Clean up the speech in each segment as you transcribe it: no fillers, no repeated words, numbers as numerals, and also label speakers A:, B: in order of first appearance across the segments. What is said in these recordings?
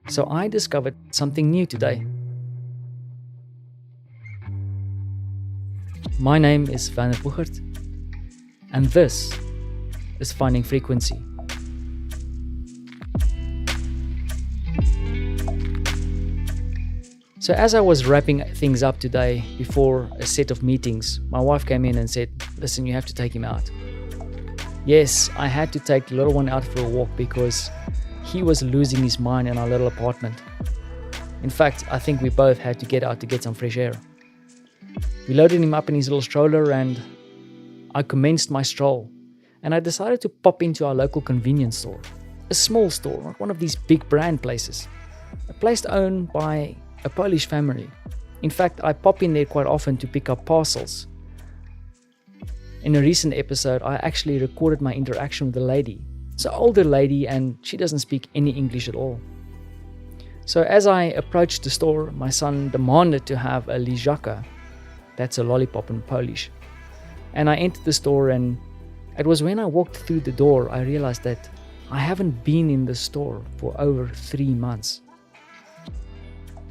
A: So I discovered something new today. My name is Van Boegert, and this is Finding Frequency. So as I was wrapping things up today before a set of meetings, my wife came in and said, "Listen, you have to take him out." Yes, I had to take the little one out for a walk because he was losing his mind in our little apartment. In fact, I think we both had to get out to get some fresh air. We loaded him up in his little stroller and I commenced my stroll. And I decided to pop into our local convenience store. A small store, not one of these big brand places. A place owned by a Polish family. In fact, I pop in there quite often to pick up parcels. In a recent episode, I actually recorded my interaction with the lady. It's an older lady and she doesn't speak any English at all. So as I approached the store, my son demanded to have a liżaka. That's a lollipop in Polish. And I entered the store, and it was when I walked through the door I realized that I haven't been in the store for over 3 months.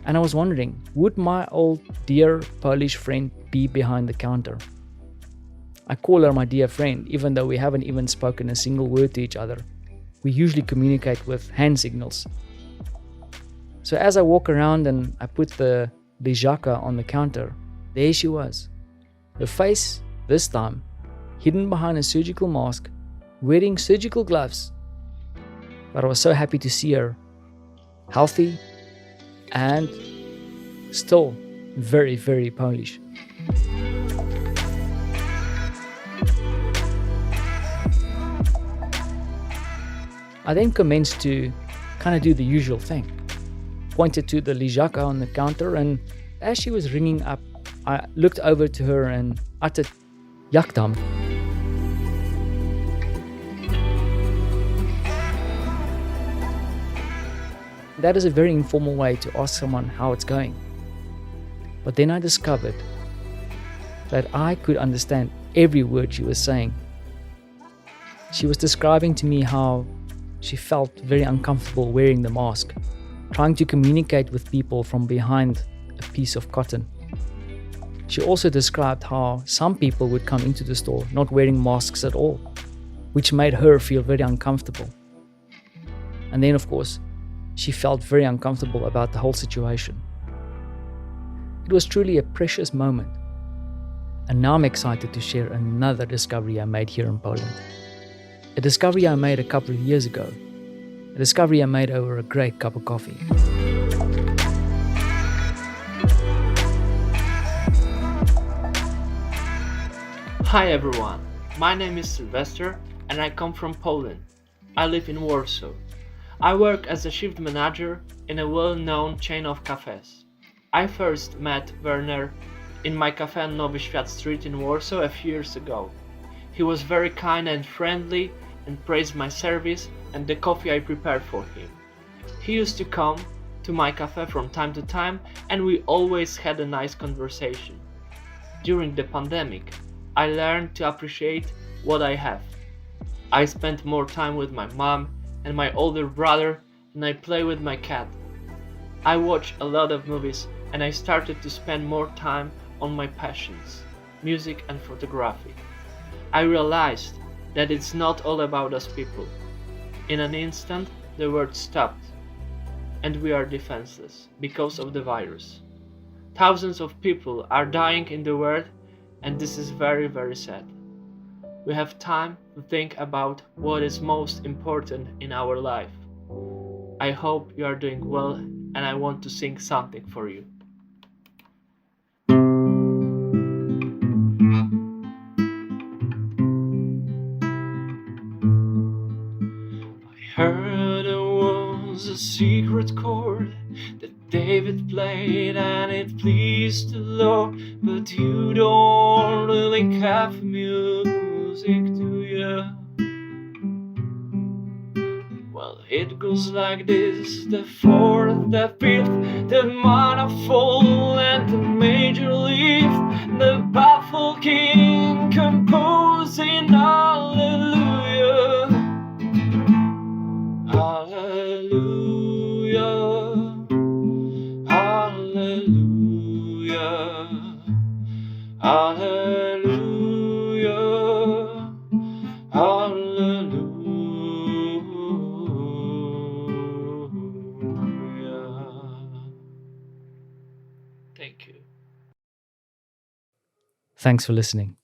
A: And I was wondering, would my old dear Polish friend be behind the counter? I call her my dear friend, even though we haven't even spoken a single word to each other. We usually communicate with hand signals. So as I walk around and I put the liżaka on the counter, there she was. Her face, this time, hidden behind a surgical mask, wearing surgical gloves. But I was so happy to see her, healthy, and still very, very Polish. I then commenced to kind of do the usual thing. Pointed to the liżaka on the counter, and as she was ringing up, I looked over to her and uttered, "Jak tam?" That is a very informal way to ask someone how it's going. But then I discovered that I could understand every word she was saying. She was describing to me how she felt very uncomfortable wearing the mask, trying to communicate with people from behind a piece of cotton. She also described how some people would come into the store not wearing masks at all, which made her feel very uncomfortable. And then, of course, she felt very uncomfortable about the whole situation. It was truly a precious moment. And now I'm excited to share another discovery I made here in Poland. A discovery I made a couple of years ago. A discovery I made over a great cup of coffee.
B: Hi everyone, my name is Sylwester and I come from Poland. I live in Warsaw. I work as a shift manager in a well-known chain of cafes. I first met Werner in my cafe on Nowy Świat Street in Warsaw a few years ago. He was very kind and friendly and praised my service and the coffee I prepared for him. He used to come to my cafe from time to time and we always had a nice conversation. During the pandemic, I learned to appreciate what I have. I spent more time with my mom and my older brother, and I play with my cat. I watch a lot of movies and I started to spend more time on my passions, music and photography. I realized that it's not all about us people. In an instant, the world stopped and we are defenseless because of the virus. Thousands of people are dying in the world and this is very, very sad. We have time to think about what is most important in our life. I hope you are doing well and I want to sing something for you. I heard there was a secret chord that David played and it pleased the Lord, but you don't really have music, do you? Well, it goes like this: the fourth, the fifth, the manifold and the major lift, the baffled king composing hallelujah, hallelujah. Thank you.
A: Thanks for listening.